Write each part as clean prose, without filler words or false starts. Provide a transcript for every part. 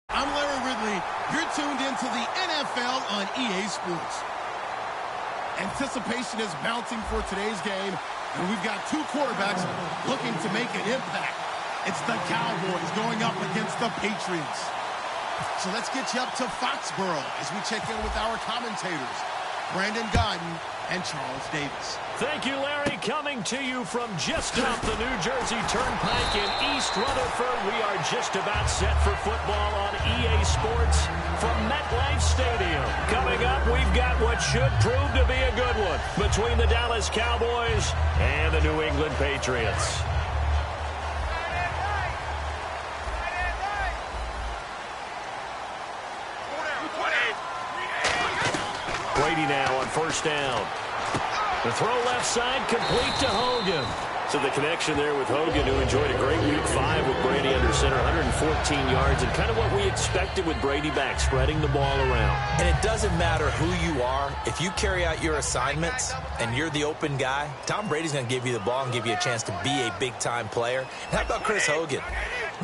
I'm Larry Ridley. You're tuned into the NFL on EA Sports. Anticipation is mounting for today's game, and we've got two quarterbacks looking to make an impact. It's the Cowboys going up against the Patriots. So let's get you up to Foxborough as we check in with our commentators, Brandon Godden and Charles Davis. Thank you, Larry. Coming to you from just off the New Jersey Turnpike in East Rutherford. We are just about set for football on EA Sports from MetLife Stadium. Coming up, we've got what should prove to be a good one between the Dallas Cowboys and the New England Patriots. Brady now on first down. The throw left side, complete to Hogan. So the connection there with Hogan, who enjoyed a great week 5 with Brady under center, 114 yards, and kind of what we expected with Brady back, spreading the ball around. And it doesn't matter who you are. If you carry out your assignments and you're the open guy, Tom Brady's going to give you the ball and give you a chance to be a big-time player. And how about Chris Hogan?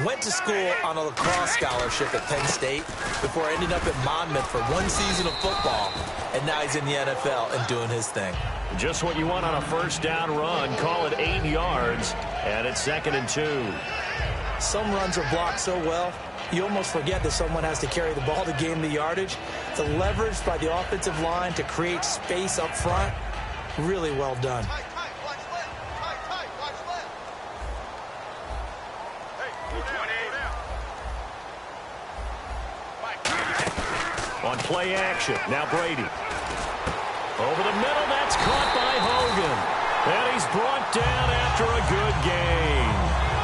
Went to school on a lacrosse scholarship at Penn State before ending up at Monmouth for one season of football, and now he's in the NFL and doing his thing. Just what you want on a first down run. Call it 8 yards, and it's 2nd and 2. Some runs are blocked so well, you almost forget that someone has to carry the ball to gain the yardage. The leverage by the offensive line to create space up front, really well done. On play action, now Brady. Over the middle, that's caught by Hogan. And he's brought down after a good gain.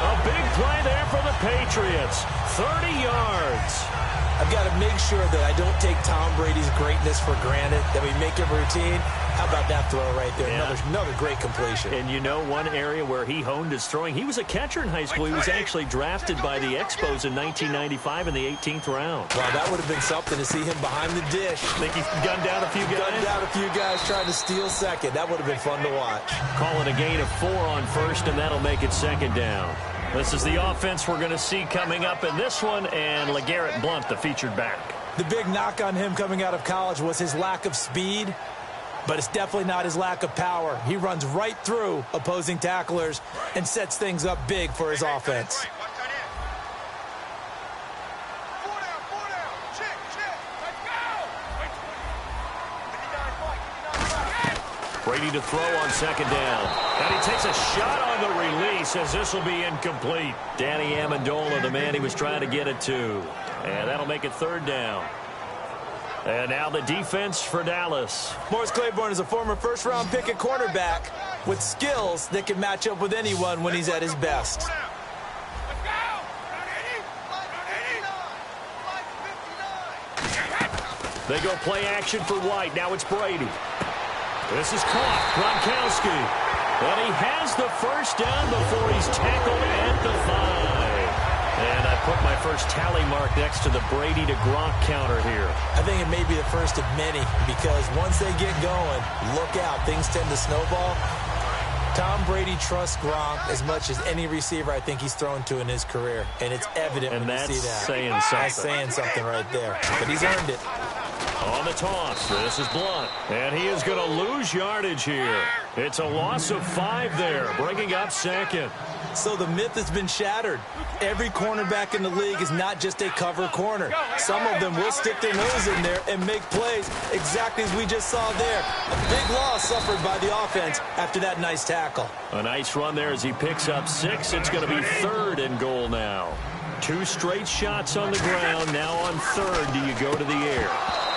A big play there for the Patriots. 30 yards. I've got to make sure that I don't take Tom Brady's greatness for granted, that we make it routine. How about that throw right there? Yeah. Another great completion. And you know one area where he honed his throwing, he was a catcher in high school. He was actually drafted by the Expos in 1995 in the 18th round. Well, that would have been something to see him behind the dish. Think he gunned down a few guys? Gunned down a few guys trying to steal second. That would have been fun to watch. Call it a gain of 4 on first, and that'll make it 2nd down. This is the offense we're going to see coming up in this one, and LeGarrette Blount, the featured back. The big knock on him coming out of college was his lack of speed, but it's definitely not his lack of power. He runs right through opposing tacklers and sets things up big for his offense. Brady to throw on 2nd down. And he takes a shot on the release as this will be incomplete. Danny Amendola, the man he was trying to get it to. And that'll make it 3rd down. And now the defense for Dallas. Morris Claiborne is a former first-round pick at cornerback with skills that can match up with anyone when he's at his best. They go play action for White. Now it's Brady. This is caught. Gronkowski. And he has the first down before he's tackled at the 5. And I put my first tally mark next to the Brady to Gronk counter here. I think it may be the first of many, because once they get going, look out. Things tend to snowball. Tom Brady trusts Gronk as much as any receiver I think he's thrown to in his career. And it's evident when you see that. Saying something. That's saying something right there. But he's earned it. On the toss, this is Blount. And he is going to lose yardage here. It's a loss of 5 there, bringing up 2nd. So the myth has been shattered. Every cornerback in the league is not just a cover corner. Some of them will stick their nose in there and make plays exactly as we just saw there. A big loss suffered by the offense after that nice tackle. A nice run there as he picks up 6. It's going to be 3rd and goal now. 2 straight shots on the ground. Now on 3rd, do you go to the air?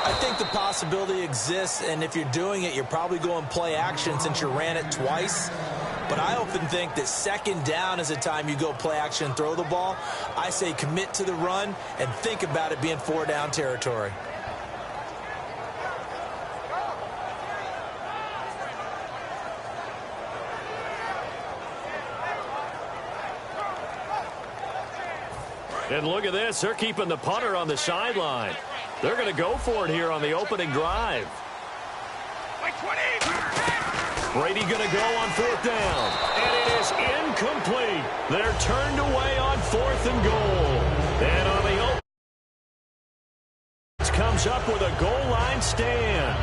I think the possibility exists, and if you're doing it, you're probably going play action since you ran it twice. But I often think that 2nd down is the time you go play action and throw the ball. I say commit to the run and think about it being 4-down territory. And look at this. They're keeping the punter on the sideline. They're going to go for it here on the opening drive. Brady going to go on 4th down. And it is incomplete. They're turned away on 4th and goal. And on the comes up with a goal line stand.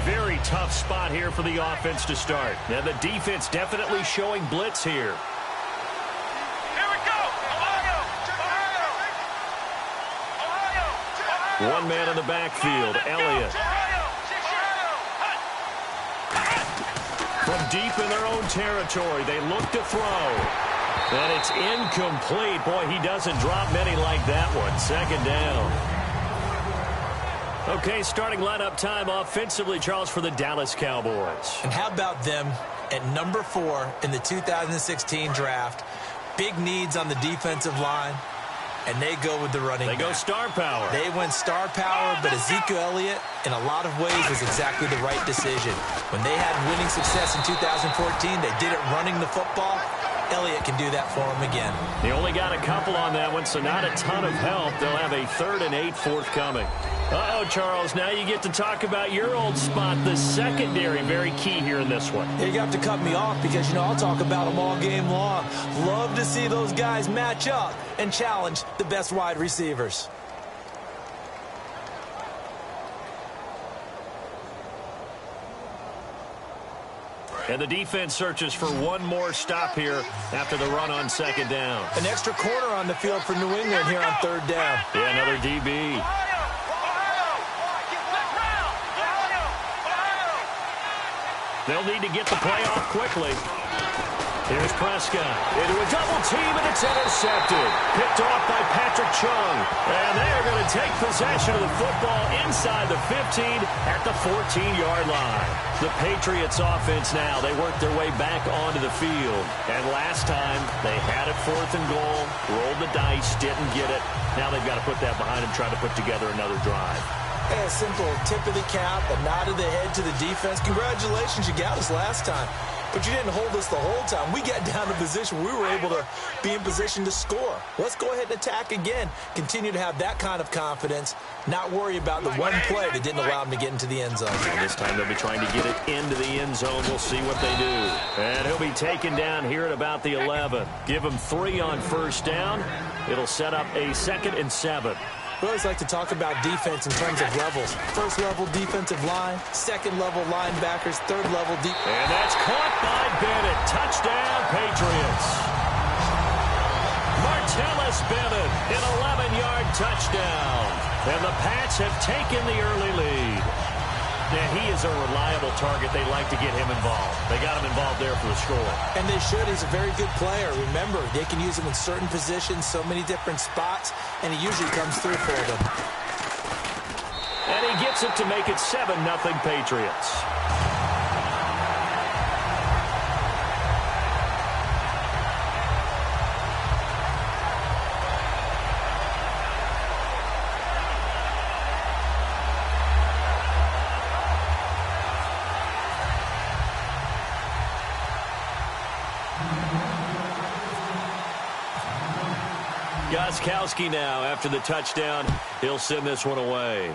Very tough spot here for the offense to start. Now the defense definitely showing blitz here. Here we go. Ohio. One man in the backfield, Elliott. From deep in their own territory, they look to throw. And it's incomplete. Boy, he doesn't drop many like that one. Second down. Okay, starting lineup time offensively, Charles, for the Dallas Cowboys. And how about them at number 4 in the 2016 draft? Big needs on the defensive line, and they go with the running back. They go star power. They went star power, but Ezekiel Elliott, in a lot of ways, was exactly the right decision. When they had winning success in 2014, they did it running the football. Elliott can do that for them again. They only got a couple on that one, so not a ton of help. They'll have a 3rd and 8 forthcoming. Uh-oh, Charles, now you get to talk about your old spot, the secondary. Very key here in this one. You have to cut me off because, you know, I'll talk about them all game long. Love to see those guys match up and challenge the best wide receivers. And the defense searches for one more stop here after the run on second down. An extra corner on the field for New England here on 3rd down. Yeah, another DB. They'll need to get the play off quickly. Here's Prescott into a double team, and it's intercepted. Picked off by Patrick Chung. And they're going to take possession of the football inside the 15 at the 14-yard line. The Patriots offense now, they work their way back onto the field. And last time, they had it 4th and goal, rolled the dice, didn't get it. Now they've got to put that behind them, try to put together another drive. Hey, a simple tip of the cap, a nod of the head to the defense. Congratulations, you got us last time. But you didn't hold us the whole time. We got down to position. We were able to be in position to score. Let's go ahead and attack again. Continue to have that kind of confidence. Not worry about the one play that didn't allow them to get into the end zone. And this time they'll be trying to get it into the end zone. We'll see what they do. And he'll be taken down here at about the 11. Give him 3 on first down. It'll set up a 2nd and 7. We always like to talk about defense in terms of levels. 1st level defensive line, 2nd level linebackers, 3rd level deep. And that's caught by Bennett. Touchdown, Patriots. Martellus Bennett, an 11-yard touchdown. And the Pats have taken the early lead. And he is a reliable target. They like to get him involved. They got him involved there for the score. And they should. He's a very good player. Remember, they can use him in certain positions, so many different spots, and he usually comes through for them. And he gets it to make it 7-0 Patriots. Gostkowski now after the touchdown. He'll send this one away.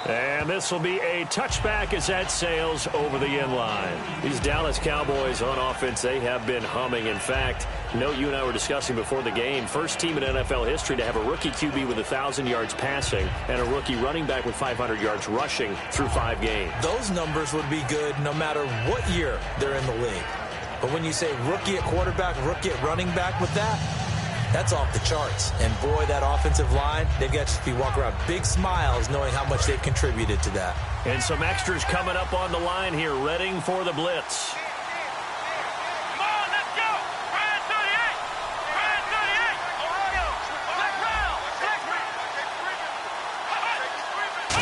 And this will be a touchback as that sails over the end line. These Dallas Cowboys on offense, they have been humming. In fact, note you and I were discussing before the game, first team in NFL history to have a rookie QB with 1,000 yards passing and a rookie running back with 500 yards rushing through 5 games. Those numbers would be good no matter what year they're in the league. But when you say rookie at quarterback, rookie at running back with that, that's off the charts. And boy, that offensive line, they've got to be walking around big smiles knowing how much they've contributed to that. And some extras coming up on the line here, readying for the blitz. Come on, let's go. Ryan 38. Ryan 38. Ohio. Black round.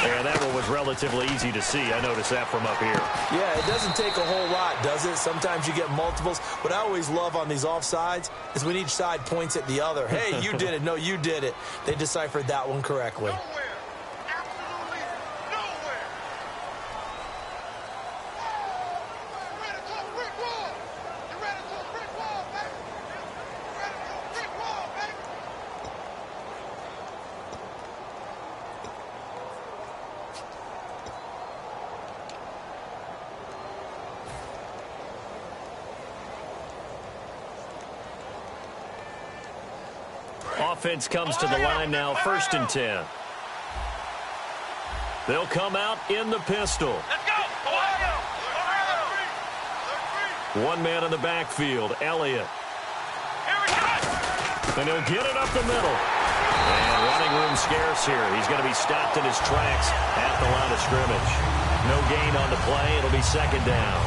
And that one was relatively easy to see. I noticed that from up here. Yeah, it doesn't take a whole lot, does it? Sometimes you get multiples. What I always love on these offsides is when each side points at the other. Hey, you did it. No, you did it. They deciphered that one correctly. offense comes to the line now, 1st and 10. They'll come out in the pistol. Let's go. Ohio. One man in the backfield, Elliott. Here we go. And he'll get it up the middle. And running room scarce here. He's going to be stopped in his tracks at the line of scrimmage. No gain on the play. It'll be 2nd down.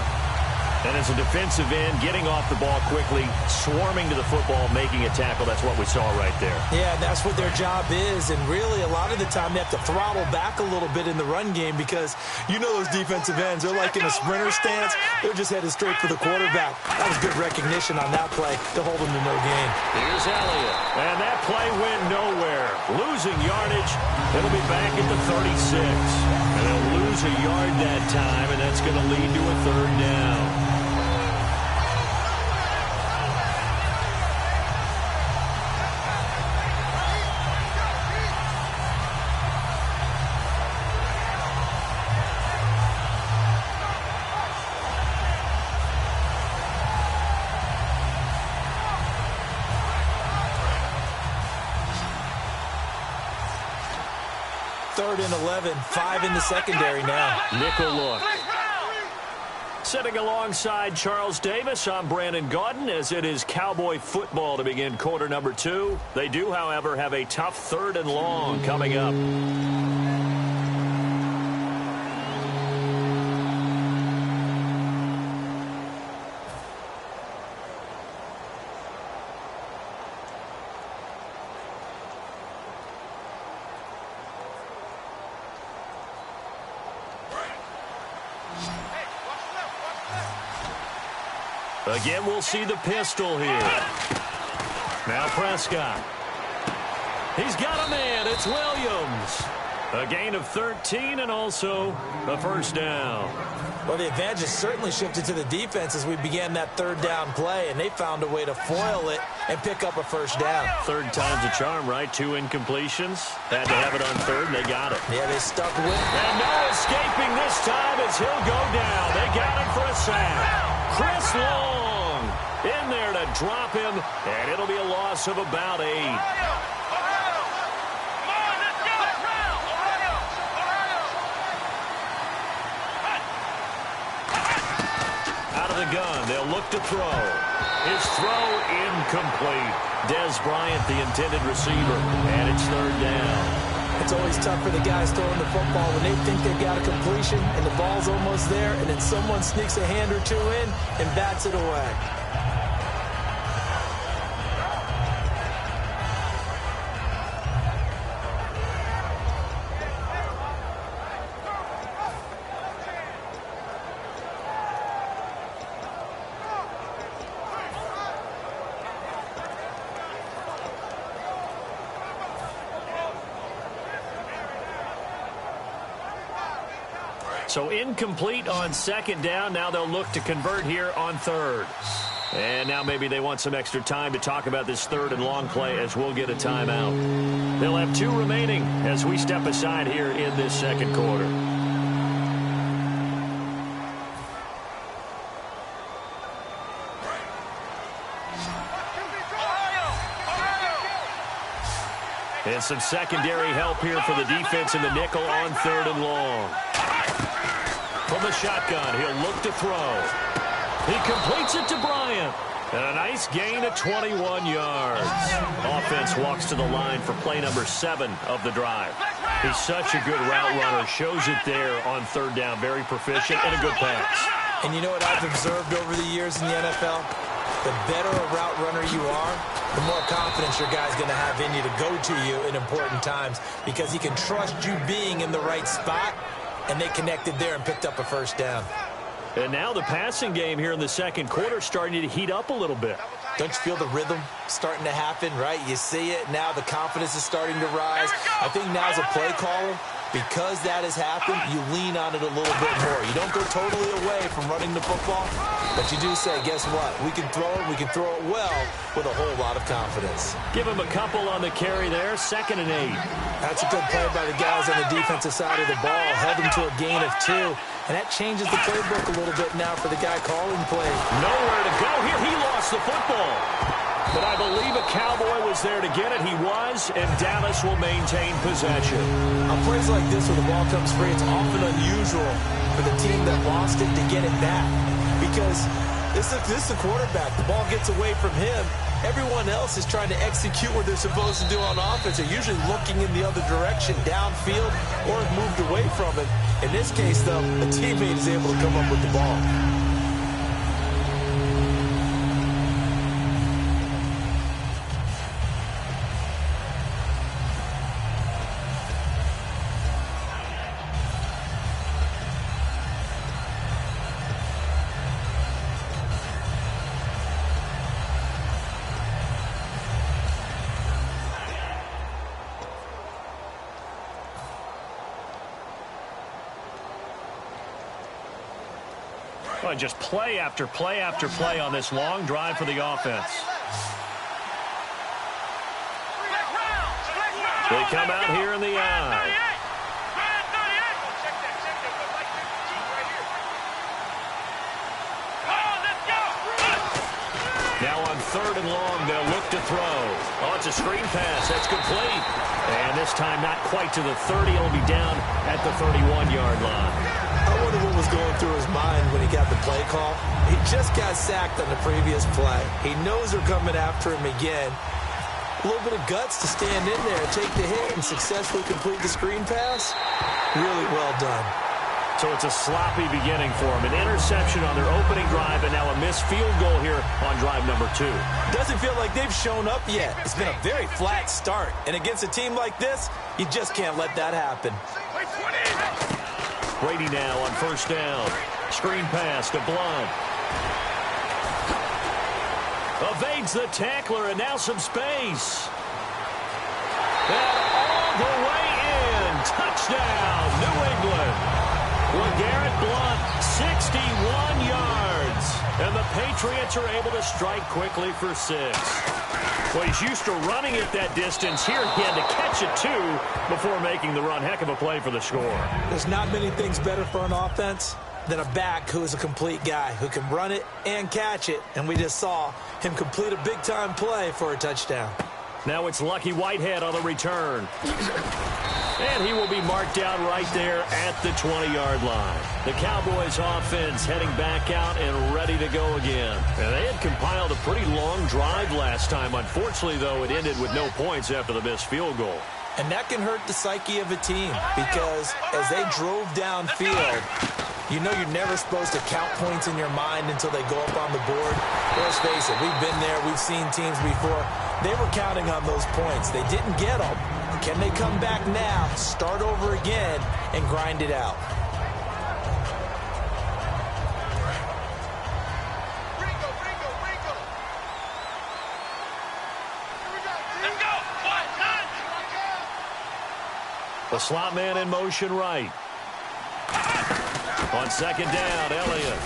And as a defensive end, getting off the ball quickly, swarming to the football, making a tackle, that's what we saw right there. Yeah, that's what their job is. And really, a lot of the time, they have to throttle back a little bit in the run game because you know those defensive ends, they're like in a sprinter stance. They're just headed straight for the quarterback. That was good recognition on that play to hold them to no gain. Here's Elliott. And that play went nowhere. Losing yardage. It'll be back at the 36. And they'll lose a yard that time, and that's going to lead to a 3rd down. Third and 11, 5 in the secondary now. Nickel look. Sitting alongside Charles Davis, I'm Brandon Gaudin, as it is Cowboy football to begin quarter number 2. They do, however, have a tough 3rd and long coming up. Again, we'll see the pistol here. Now Prescott. He's got a man. It's Williams. A gain of 13 and also a 1st down. Well, the advantage has certainly shifted to the defense as we began that 3rd down play, and they found a way to foil it and pick up a 1st down. 3rd time's a charm, right? 2 incompletions. Had to have it on 3rd, and they got it. Yeah, they stuck with it. And no escaping this time as he'll go down. They got him for a sack. Chris Long in there to drop him, and it'll be a loss of about 8. Out of the gun, they'll look to throw. His throw incomplete. Des Bryant, the intended receiver, and it's 3rd down. It's always tough for the guys throwing the football when they think they've got a completion and the ball's almost there, and then someone sneaks a hand or 2 in and bats it away. So incomplete on 2nd down. Now they'll look to convert here on 3rd. And now maybe they want some extra time to talk about this 3rd and long play as we'll get a timeout. They'll have 2 remaining as we step aside here in this 2nd quarter. And some secondary help here for the defense in the nickel on 3rd and long. From the shotgun, he'll look to throw. He completes it to Bryant. And a nice gain of 21 yards. Offense walks to the line for play number 7 of the drive. He's such a good route runner. Shows it there on 3rd down. Very proficient and a good pass. And you know what I've observed over the years in the NFL? The better a route runner you are, the more confidence your guy's going to have in you to go to you in important times because he can trust you being in the right spot. And they connected there and picked up a 1st down. And now the passing game here in the 2nd quarter starting to heat up a little bit. Don't you feel the rhythm starting to happen, right? You see it. Now the confidence is starting to rise. I think now as a play caller, because that has happened, you lean on it a little bit more. You don't go totally away from running the football, but you do say, guess what? We can throw it. We can throw it well with a whole lot of confidence. Give him a couple on the carry there. 2nd and 8. That's a good play by the guys on the defensive side of the ball. Held him to a gain of 2. And that changes the playbook a little bit now for the guy calling plays. Nowhere to go here. He lost the football. But I believe a Cowboy was there to get it. He was, and Dallas will maintain possession. On plays like this where the ball comes free, it's often unusual for the team that lost it to get it back. Because this is the quarterback. The ball gets away from him. Everyone else is trying to execute what they're supposed to do on offense. They're usually looking in the other direction, downfield, or have moved away from it. In this case, though, a teammate is able to come up with the ball. Well, just play after play after play on this long drive for the offense. They come out here in the eye. Now on 3rd and long, they'll look to throw. Oh, it's a screen pass. That's complete. And this time not quite to the 30. It'll be down at the 31-yard line. I wonder what was going through his mind when he got the play call. He just got sacked on the previous play. He knows they're coming after him again. A little bit of guts to stand in there, take the hit, and successfully complete the screen pass. Really well done. So it's a sloppy beginning for him. An interception on their opening drive, and now a missed field goal here on drive number 2. Doesn't feel like they've shown up yet. It's been a very flat start. And against a team like this, you just can't let that happen. Brady now on 1st down. Screen pass to Blunt. Evades the tackler, and now some space. And all the way in. Touchdown, New England. LeGarrette Blunt, 61 yards. And the Patriots are able to strike quickly for 6. Well, he's used to running it that distance. Here he had to catch it, too, before making the run. Heck of a play for the score. There's not many things better for an offense than a back who is a complete guy, who can run it and catch it. And we just saw him complete a big-time play for a touchdown. Now it's Lucky Whitehead on the return. And he will be marked down right there at the 20-yard line. The Cowboys offense heading back out and ready to go again. And they had compiled a pretty long drive last time. Unfortunately, though, it ended with no points after the missed field goal. And that can hurt the psyche of a team because as they drove downfield, you know you're never supposed to count points in your mind until they go up on the board. Let's face it, we've been there. We've seen teams before. They were counting on those points. They didn't get them. Can they come back now, start over again, and grind it out? The slot man in motion right. On 2nd down, Elliott.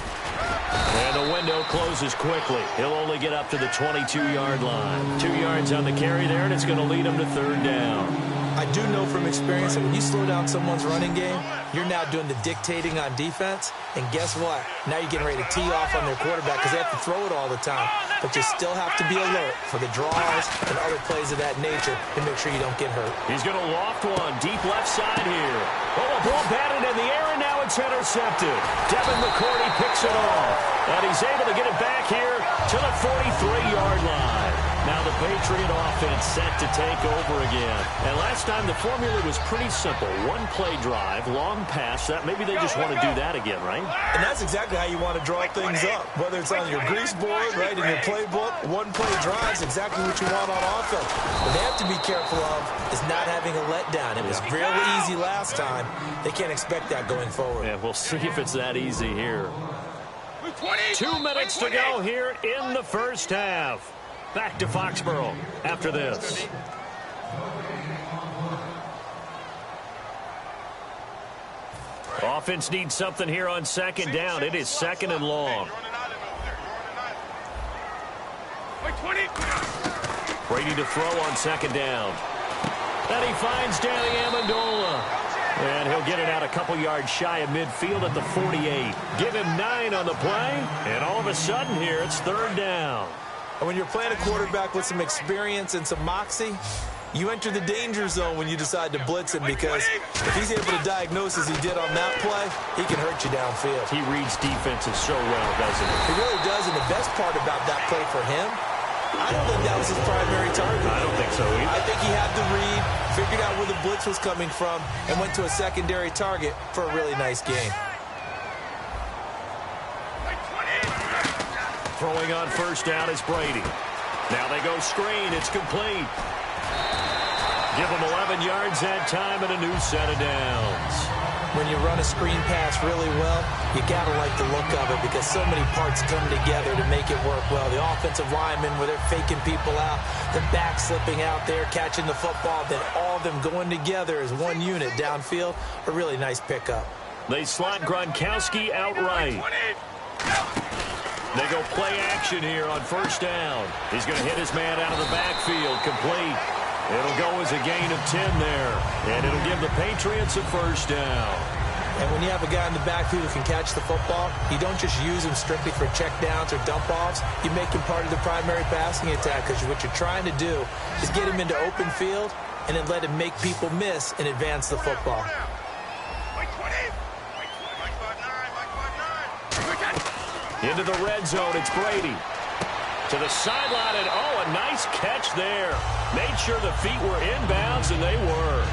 And the window closes quickly. He'll only get up to the 22-yard line. 2 yards on the carry there, and it's going to lead him to 3rd down. I do know from experience that when you slow down someone's running game, you're now doing the dictating on defense. And guess what? Now you're getting ready to tee off on their quarterback because they have to throw it all the time. But you still have to be alert for the draws and other plays of that nature to make sure you don't get hurt. He's going to loft one deep left side here. Oh, a ball batted in the air, and now it's intercepted. Devin McCourty picks it off. And he's able to get it back here to the 43-yard line. Now the Patriot offense set to take over again. And last time the formula was pretty simple. One play drive, long pass. That maybe they just want to do that again, right? And that's exactly how you want to draw things up. Whether it's on your grease board, right, in your playbook, one play drive is exactly what you want on offense. What they have to be careful of is not having a letdown. It was really easy last time. They can't expect that going forward. Yeah, we'll see if it's that easy here. 2 minutes to go here in the first half. Back to Foxborough after this. Offense needs something here on 2nd down. It is 2nd and long. Brady to throw on 2nd down. And he finds Danny Amendola. And he'll get it out a couple yards shy of midfield at the 48. Give him 9 on the play. And all of a sudden here, it's 3rd down. And when you're playing a quarterback with some experience and some moxie, you enter the danger zone when you decide to blitz him, because if he's able to diagnose as he did on that play, he can hurt you downfield. He reads defenses so well, doesn't he? He really does, and the best part about that play for him, I don't think that was his primary target. I don't think so either. I think he had the read, figured out where the blitz was coming from, and went to a secondary target for a really nice gain. Throwing on first down is Brady. Now they go screen. It's complete. Give them 11 yards that time and a new set of downs. When you run a screen pass really well, you got to like the look of it, because so many parts come together to make it work well. The offensive linemen, where they're faking people out, the back slipping out there, catching the football, then all of them going together as one unit downfield. A really nice pickup. They slot Gronkowski outright. They go play action here on first down. He's going to hit his man out of the backfield, complete. It'll go as a gain of 10 there, and it'll give the Patriots a first down. And when you have a guy in the backfield who can catch the football, you don't just use him strictly for checkdowns or dump-offs. You make him part of the primary passing attack, because what you're trying to do is get him into open field and then let him make people miss and advance the football. Into the red zone, it's Brady. To the sideline, and a nice catch there. Made sure the feet were inbounds, and they were.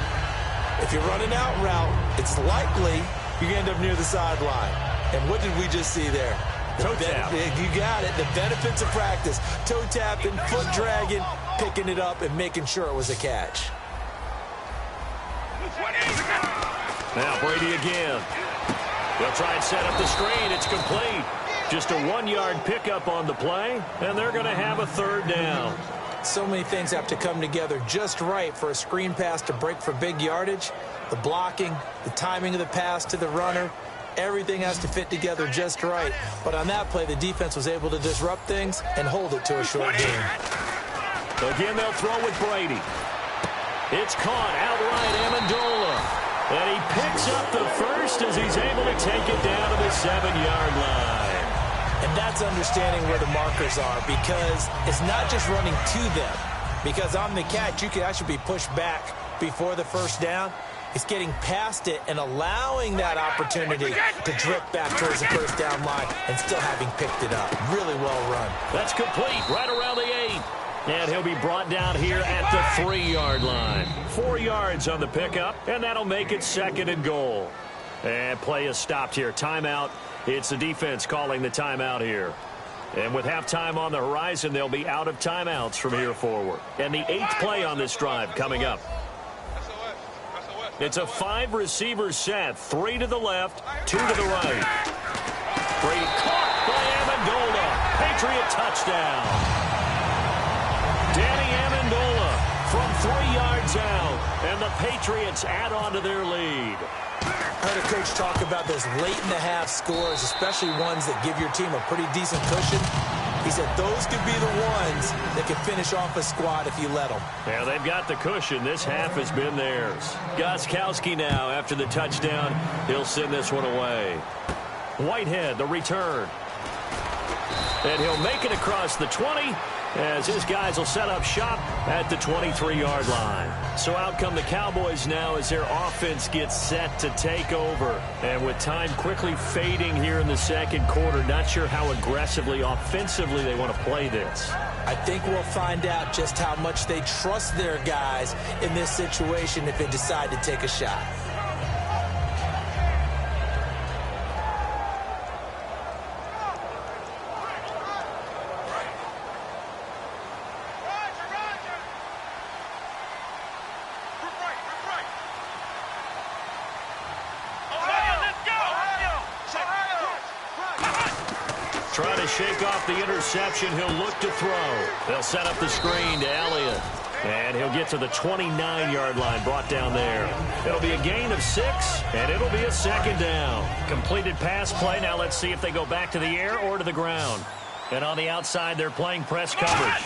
If you're running out route, it's likely you're going to end up near the sideline. And what did we just see there? Toe tap. You got it. The benefits of practice. Toe tapping, foot dragging, picking it up, and making sure it was a catch. Now Brady again. They'll try and set up the screen. It's complete. Just a 1-yard pickup on the play, and they're going to have a third down. So many things have to come together just right for a screen pass to break for big yardage. The blocking, the timing of the pass to the runner, everything has to fit together just right. But on that play, the defense was able to disrupt things and hold it to a short gain. Again, they'll throw with Brady. It's caught outright, Amendola. And he picks up the first as he's able to take it down to the 7-yard line. And that's understanding where the markers are, because it's not just running to them. Because on the catch, you could actually be pushed back before the first down. It's getting past it and allowing that opportunity to drip back towards the first down line and still having picked it up. Really well run. That's complete right around the 8. And he'll be brought down here at the 3-yard line. 4 yards on the pickup, and that'll make it 2nd and goal. And play is stopped here. Timeout. It's the defense calling the timeout here. And with halftime on the horizon, they'll be out of timeouts from here forward. And the 8th play on this drive coming up. It's a 5-receiver set. 3 to the left, 2 to the right. Brady caught by Amendola. Patriot touchdown. Danny Amendola from 3 yards out. And the Patriots add on to their lead. I heard a coach talk about those late-in-the-half scores, especially ones that give your team a pretty decent cushion. He said those could be the ones that can finish off a squad if you let them. Yeah, they've got the cushion. This half has been theirs. Gostkowski now, after the touchdown, he'll send this one away. Whitehead, the return. And he'll make it across the 20, as his guys will set up shop at the 23-yard line. So out come the Cowboys now as their offense gets set to take over. And with time quickly fading here in the second quarter, not sure how aggressively, offensively they want to play this. I think we'll find out just how much they trust their guys in this situation if they decide to take a shot. Trying to shake off the interception. He'll look to throw. They'll set up the screen to Elliott. And he'll get to the 29-yard line, brought down there. It'll be a gain of 6, and it'll be a 2nd down. Completed pass play. Now let's see if they go back to the air or to the ground. And on the outside, they're playing press coverage.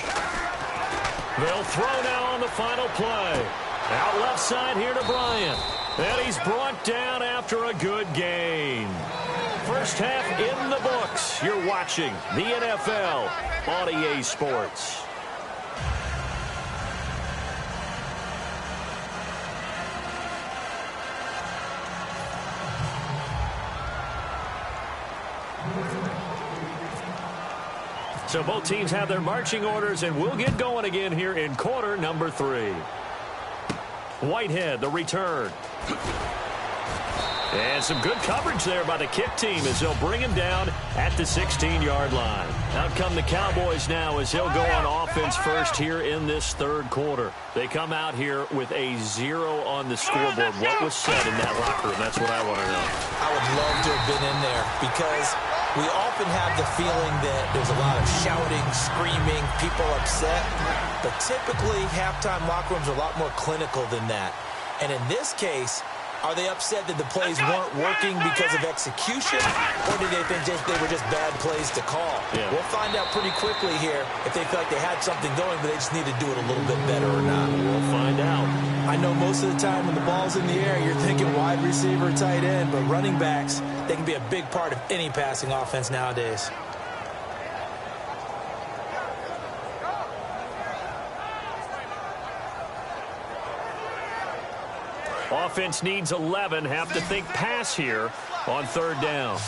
They'll throw now on the final play. Out left side here to Bryant. And he's brought down after a good gain. First half in the books. You're watching the NFL on EA Sports. So both teams have their marching orders, and we'll get going again here in quarter number 3. Whitehead, the return. And some good coverage there by the kick team as they'll bring him down at the 16-yard line. Out come the Cowboys now as they'll go on offense first here in this third quarter. They come out here with a 0 on the scoreboard. What was said in that locker room? That's what I want to know. I would love to have been in there because we often have the feeling that there's a lot of shouting, screaming, people upset. But typically, halftime locker rooms are a lot more clinical than that. And in this case, are they upset that the plays weren't working because of execution, or did they think they were just bad plays to call? Yeah. We'll find out pretty quickly here if they feel like they had something going, but they just need to do it a little bit better or not. We'll find out. I know most of the time when the ball's in the air, you're thinking wide receiver, tight end, but running backs, they can be a big part of any passing offense nowadays. Offense needs 11. Have to think pass here on third down.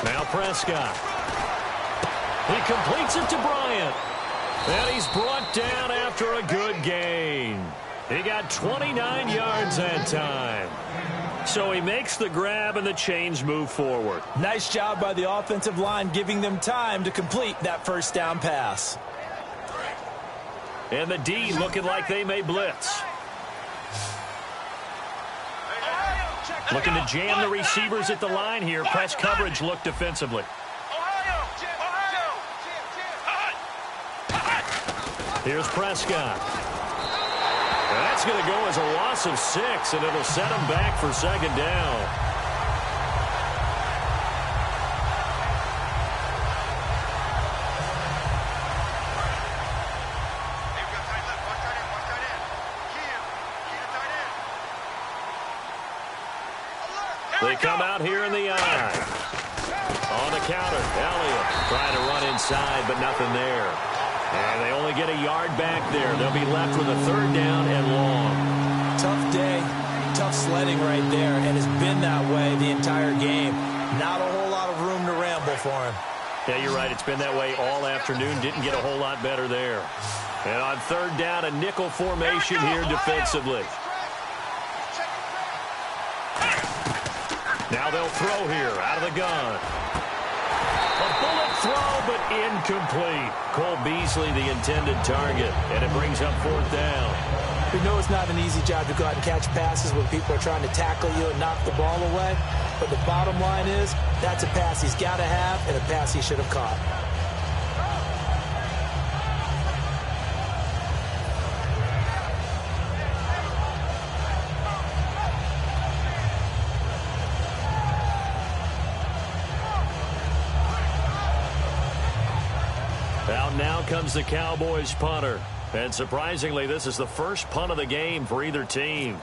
Now Prescott. He completes it to Bryant. And he's brought down after a good gain. He got 29 yards that time. So he makes the grab and the chains move forward. Nice job by the offensive line giving them time to complete that first down pass. And the D looking like they may blitz. Looking to jam the receivers at the line here. Press coverage look defensively. Here's Prescott. And that's going to go as a loss of 6, and it'll set him back for second down. They come out here in the eye. On the counter, Elliott trying to run inside, but nothing there. And they only get a yard back there. They'll be left with a third down and long. Tough day, tough sledding right there, and it's been that way the entire game. Not a whole lot of room to ramble for him. Yeah, you're right. It's been that way all afternoon. Didn't get a whole lot better there. And on third down, a nickel formation here defensively. Now they'll throw here out of the gun. A bullet throw, but incomplete. Cole Beasley, the intended target, and it brings up fourth down. We know it's not an easy job to go out and catch passes when people are trying to tackle you and knock the ball away. But the bottom line is that's a pass he's got to have and a pass he should have caught. Out now comes the Cowboys punter. And surprisingly, this is the first punt of the game for either team.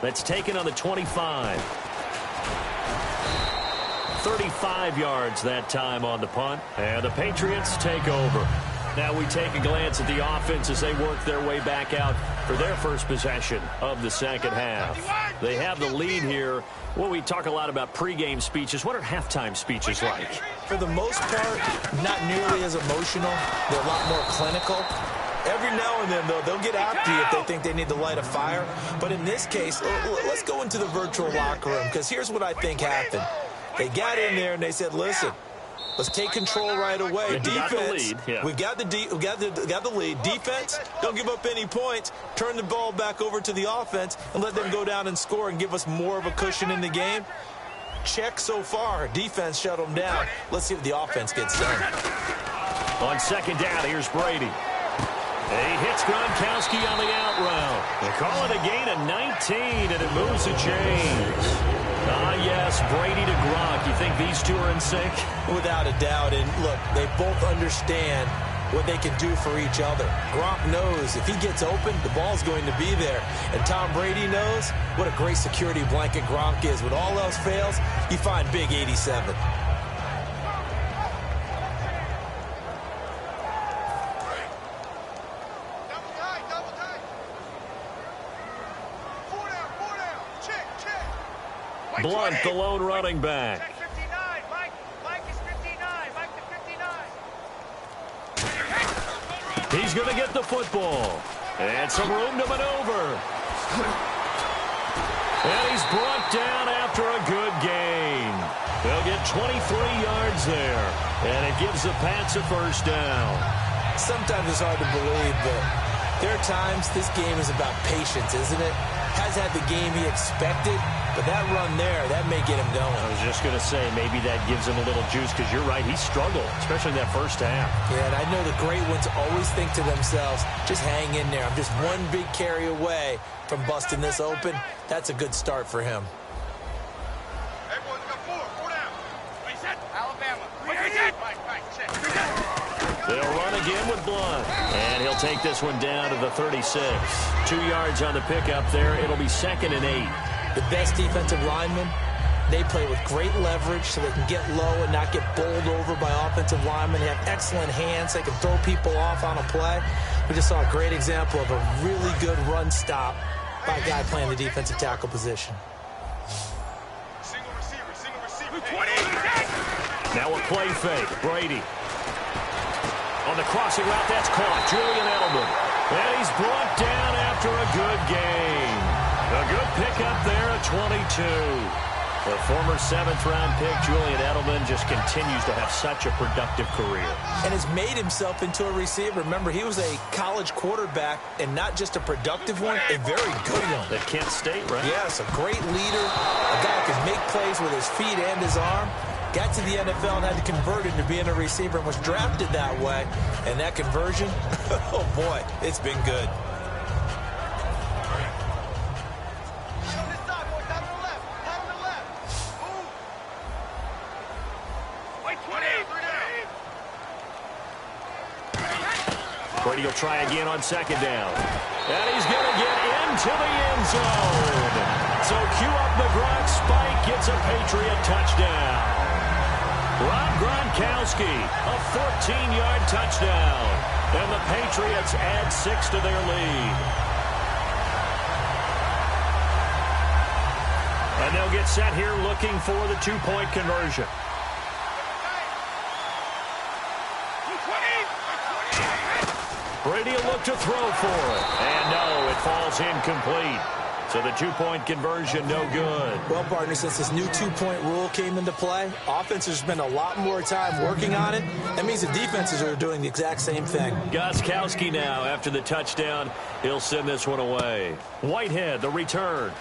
That's taken on the 25. 35 yards that time on the punt. And the Patriots take over. Now we take a glance at the offense as they work their way back out for their first possession of the second half. They have the lead here. Well, we talk a lot about pregame speeches. What are halftime speeches like? For the most part, not nearly as emotional. They're a lot more clinical. Every now and then, though, they'll get after you if they think they need to light a fire. But in this case, let's go into the virtual locker room, because here's what I think happened. They got in there and they said, listen, let's take control right away. Defense, we've got the lead. Defense, don't give up any points. Turn the ball back over to the offense and let them go down and score and give us more of a cushion in the game. Check so far. Defense shut them down. Let's see what the offense gets done. On second down, here's Brady. He hits Gronkowski on the out route. They call it a gain of 19, and it moves the chains. Yes, Brady to Gronk. You think these two are in sync? Without a doubt. And look, they both understand what they can do for each other. Gronk knows if he gets open, the ball's going to be there. And Tom Brady knows what a great security blanket Gronk is. When all else fails, you find Big 87. Blunt, the lone running back. Check 59. Mike is 59. Mike to 59. He's going to get the football. And some room to maneuver. And he's brought down after a good gain. They'll get 23 yards there. And it gives the Pats a first down. Sometimes it's hard to believe, but there are times this game is about patience, isn't it? Has had the game he expected, but that run there, that may get him going. I was just going to say, maybe that gives him a little juice, because you're right, he struggled, especially in that first half. Yeah, and I know the great ones always think to themselves, just hang in there. I'm just one big carry away from busting this open. That's a good start for him. Everyone's got four down. Reset. Alabama. Right, check. They'll run again with Blunt. And he'll take this one down to the 36. 2 yards on the pickup there. It'll be 2nd and 8. The best defensive linemen, they play with great leverage so they can get low and not get bowled over by offensive linemen. They have excellent hands. They can throw people off on a play. We just saw a great example of a really good run stop by a guy playing the defensive tackle position. Single receiver. 20. Now a play fake. Brady. On the crossing route, that's caught. Julian Edelman. And he's brought down after a good gain. A good pickup there at 22. The former 7th-round pick, Julian Edelman, just continues to have such a productive career. And has made himself into a receiver. Remember, he was a college quarterback, and not just a productive one, a very good one. At Kent State, right? Yes, a great leader, a guy who can make plays with his feet and his arm. Got to the NFL and had to convert into being a receiver and was drafted that way. And that conversion, oh boy, it's been good. Brady will try again on 2nd down. And he's going to get into the end zone. So cue up the Gronk spike, gets a Patriot touchdown. Rob Gronkowski, a 14-yard touchdown. And the Patriots add 6 to their lead. And they'll get set here looking for the 2-point conversion. Brady will look to throw for it. And no, it falls incomplete. So the 2-point conversion, no good. Well, partner, since this new 2-point rule came into play, offenses spend a lot more time working on it. That means the defenses are doing the exact same thing. Gostkowski now, after the touchdown, he'll send this one away. Whitehead, the return.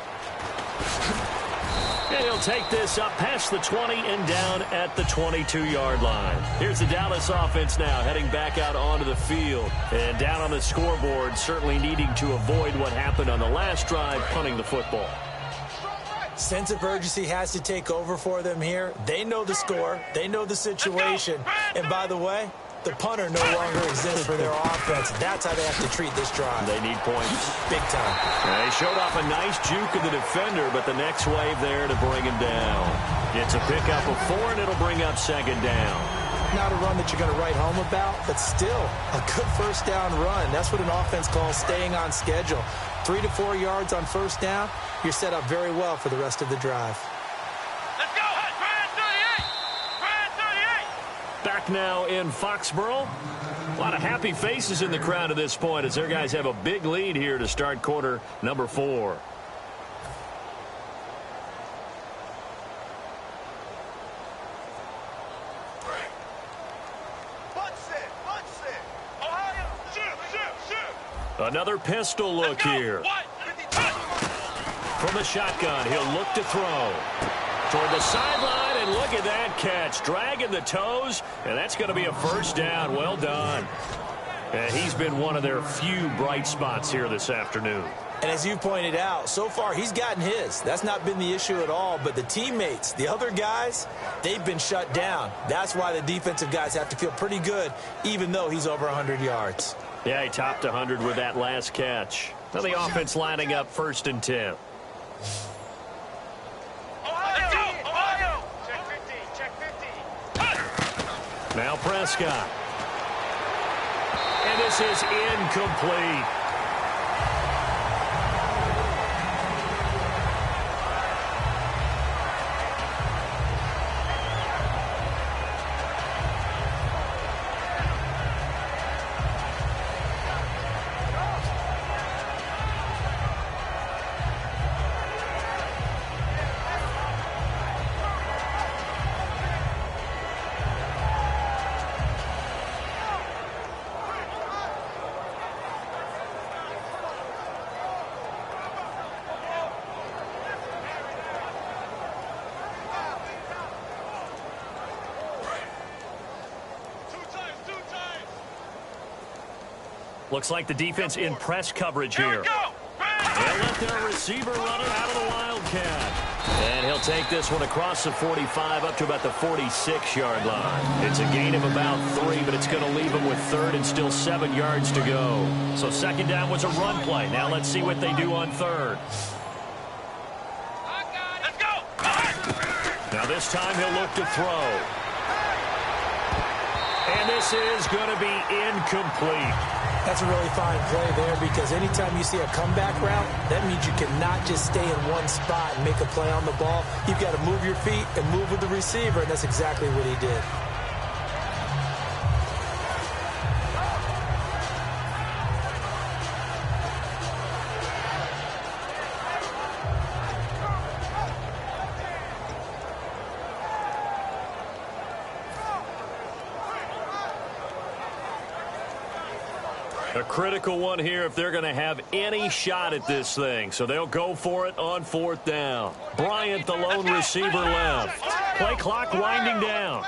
And he'll take this up past the 20 and down at the 22-yard line. Here's the Dallas offense now heading back out onto the field. And down on the scoreboard, certainly needing to avoid what happened on the last drive, punting the football. Sense of urgency has to take over for them here. They know the score. They know the situation. And by the way, the punter no longer exists for their offense. That's how they have to treat this drive. They need points. Big time. They showed off a nice juke of the defender, but the next wave there to bring him down. It's a pickup of 4, and it'll bring up 2nd down. Not a run that you're going to write home about, but still a good first down run. That's what an offense calls staying on schedule. 3 to 4 yards on first down, you're set up very well for the rest of the drive. Let's go. Back now in Foxborough. A lot of happy faces in the crowd at this point as their guys have a big lead here to start quarter number 4. Another pistol look here. From the shotgun, he'll look to throw. Toward the sideline, and look at that catch. Dragging the toes, and that's going to be a first down. Well done. And he's been one of their few bright spots here this afternoon. And as you pointed out, so far he's gotten his. That's not been the issue at all. But the teammates, the other guys, they've been shut down. That's why the defensive guys have to feel pretty good, even though he's over 100 yards. Yeah, he topped 100 with that last catch. Now the offense lining up 1st and 10. Ohio! Check 50. Now Prescott. And this is incomplete. Looks like the defense in press coverage here. They'll let their receiver run it out of the Wildcat. And he'll take this one across the 45 up to about the 46-yard line. It's a gain of about 3, but it's going to leave him with 3rd and still 7 yards to go. So 2nd down was a run play. Now let's see what they do on 3rd. Let's go! Now this time he'll look to throw. And this is going to be incomplete. That's a really fine play there because anytime you see a comeback route, that means you cannot just stay in one spot and make a play on the ball. You've got to move your feet and move with the receiver, and that's exactly what he did. A critical one here if they're going to have any shot at this thing. So they'll go for it on 4th down. Bryant, the lone receiver, left. Play clock winding down.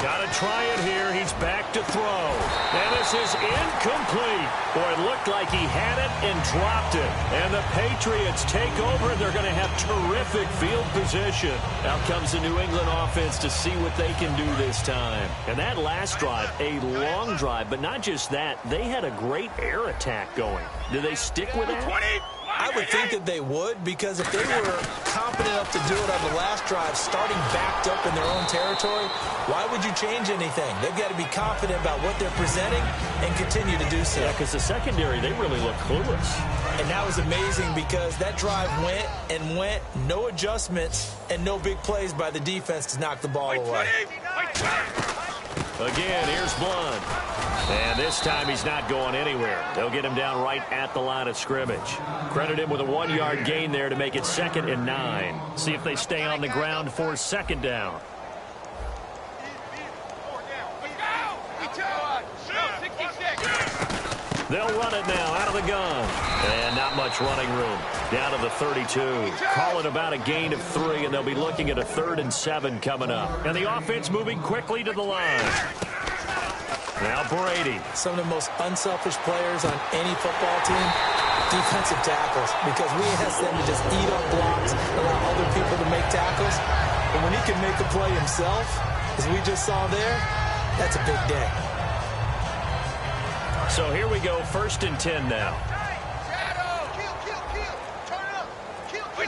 Got to try it here. He's back to throw. And this is incomplete. Boy, it looked like he had it and dropped it. And the Patriots take over, and they're going to have terrific field position. Out comes the New England offense to see what they can do this time. And that last drive, a long drive, but not just that. They had a great air attack going. Do they stick with that? I would think that they would, because if they were confident enough to do it on the last drive, starting backed up in their own territory, why would you change anything? They've got to be confident about what they're presenting and continue to do so. Yeah, because the secondary, they really look clueless. And that was amazing because that drive went and went, no adjustments, and no big plays by the defense to knock the ball away. Again, here's Blunt. And this time he's not going anywhere. They'll get him down right at the line of scrimmage. Credit him with a 1-yard gain there to make it 2nd and 9. See if they stay on the ground for 2nd down. They'll run it now out of the gun. And not much running room. Down to the 32. Call it about a gain of 3, and they'll be looking at a 3rd and 7 coming up. And the offense moving quickly to the line. Now Brady. Some of the most unselfish players on any football team, defensive tackles, because we ask them to just eat up blocks, allow other people to make tackles. But when he can make a play himself, as we just saw there, that's a big day. So here we go, 1st and 10 now.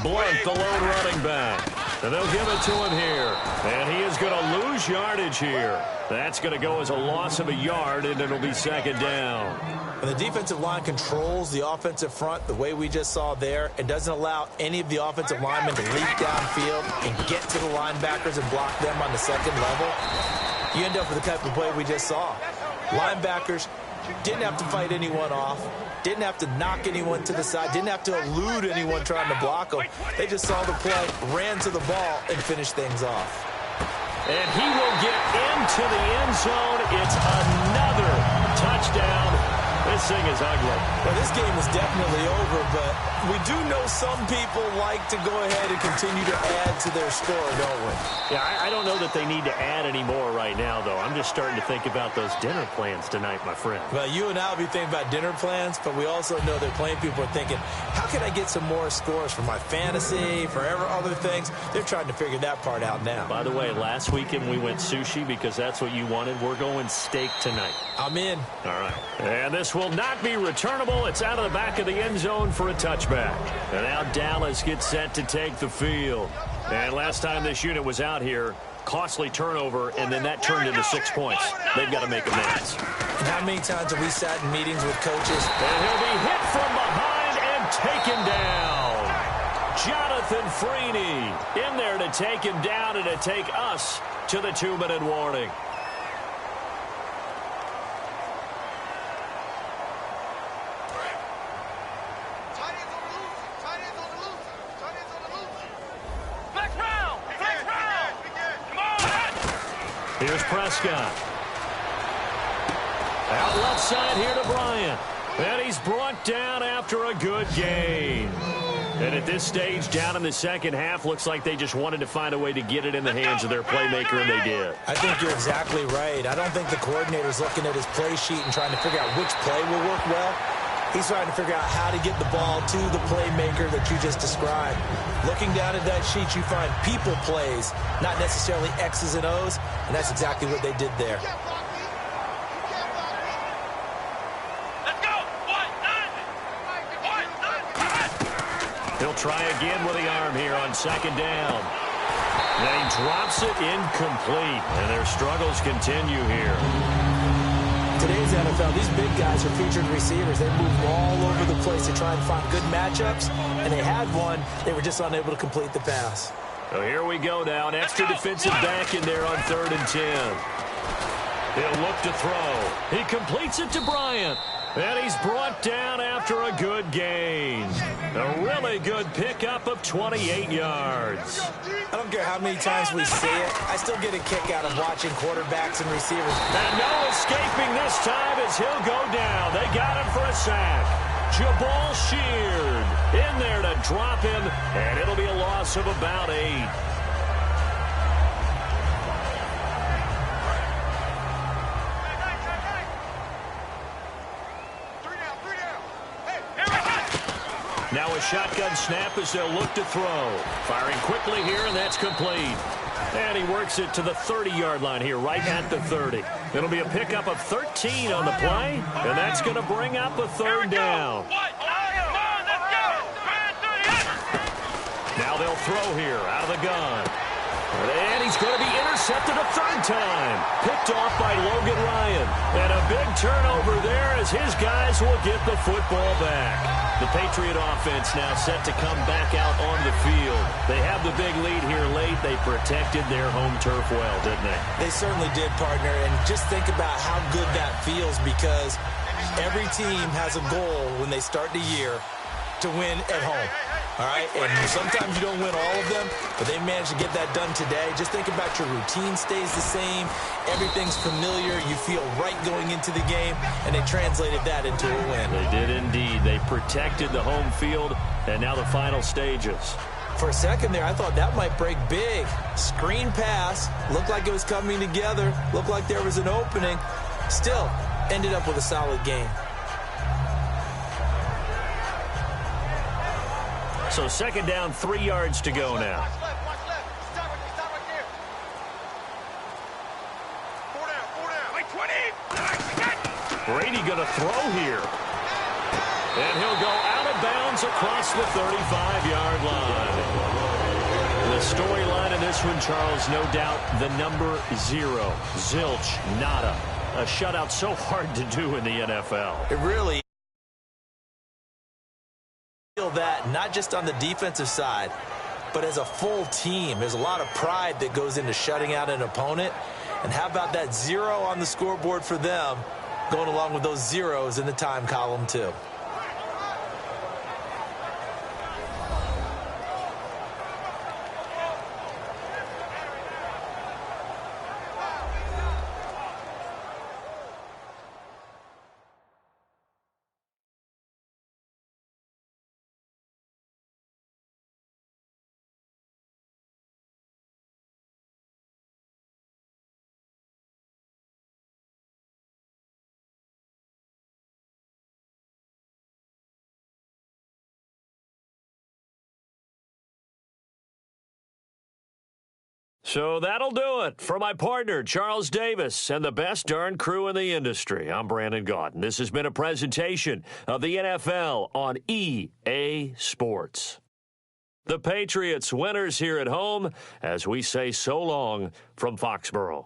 Blunt, the lone running back. And they'll give it to him here. And he is going to lose yardage here. That's going to go as a loss of a yard, and it'll be 2nd down. And the defensive line controls the offensive front the way we just saw there and doesn't allow any of the offensive linemen to leap downfield and get to the linebackers and block them on the 2nd level. You end up with the type of play we just saw. Linebackers didn't have to fight anyone off, didn't have to knock anyone to the side, didn't have to elude anyone trying to block them. They just saw the play, ran to the ball, and finished things off. And he will get into the end zone. It's another touchdown. This sing is ugly. Well, this game is definitely over, but we do know some people like to go ahead and continue to add to their score, don't we? Yeah, I don't know that they need to add any more right now, though. I'm just starting to think about those dinner plans tonight, my friend. Well, you and I will be thinking about dinner plans, but we also know that playing people are thinking, how can I get some more scores for my fantasy, for other things? They're trying to figure that part out now. By the way, last weekend we went sushi because that's what you wanted. We're going steak tonight. I'm in. All right. And this will not be returnable. It's out of the back of the end zone for a touchback. And now Dallas gets set to take the field. And last time this unit was out here, costly turnover, and then that turned into 6 points. They've got to make amends. And how many times have we sat in meetings with coaches? And he'll be hit from behind and taken down. Jonathan Freeney in there to take him down and to take us to the 2-minute warning. Here's Prescott. Out left side here to Bryant. And he's brought down after a good gain. And at this stage, down in the second half, looks like they just wanted to find a way to get it in the hands of their playmaker, and they did. I think you're exactly right. I don't think the coordinator's looking at his play sheet and trying to figure out which play will work well. He's trying to figure out how to get the ball to the playmaker that you just described. Looking down at that sheet, you find people plays, not necessarily X's and O's, and that's exactly what they did there. He'll try again with the arm here on second down. Then he drops it incomplete, and their struggles continue here. Today's NFL, these big guys are featured receivers. They move all over the place to try and find good matchups, and they had one. They were just unable to complete the pass. So here we go now. An extra defensive back in there on 3rd and 10. He'll look to throw. He completes it to Bryant. And he's brought down after a good gain. A really good pickup of 28 yards. I don't care how many times we see it. I still get a kick out of watching quarterbacks and receivers. And no escaping this time as he'll go down. They got him for a sack. Jabal Sheard in there to drop him, and it'll be a loss of about 8. Now a shotgun snap as they'll look to throw. Firing quickly here, and that's complete. And he works it to the 30-yard line here, right at the 30. It'll be a pickup of 13 on the play, and that's going to bring up a 3rd down. Now they'll throw here out of the gun. And he's going to be intercepted a 3rd time. Picked off by Logan Ryan. And a big turnover there as his guys will get the football back. The Patriot offense now set to come back out on the field. They have the big lead here late. They protected their home turf well, didn't they? They certainly did, partner. And just think about how good that feels, because every team has a goal when they start the year to win at home. All right, and sometimes you don't win all of them, but they managed to get that done today. Just think about your routine stays the same. Everything's familiar. You feel right going into the game, and they translated that into a win. They did indeed. They protected the home field, and now the final stages. For a second there, I thought that might break big. Screen pass. Looked like it was coming together. Looked like there was an opening. Still, ended up with a solid game. So 2nd down, 3 yards to go now. Brady going to throw here. And he'll go out of bounds across the 35-yard line. The storyline in this one, Charles, no doubt the number 0. Zilch, nada. A shutout so hard to do in the NFL. It really that not just on the defensive side, but as a full team. There's a lot of pride that goes into shutting out an opponent. And how about that 0 on the scoreboard for them, going along with those zeros in the time column too. So that'll do it. For my partner, Charles Davis, and the best darn crew in the industry, I'm Brandon Gaudin. This has been a presentation of the NFL on EA Sports. The Patriots winners here at home as we say so long from Foxborough.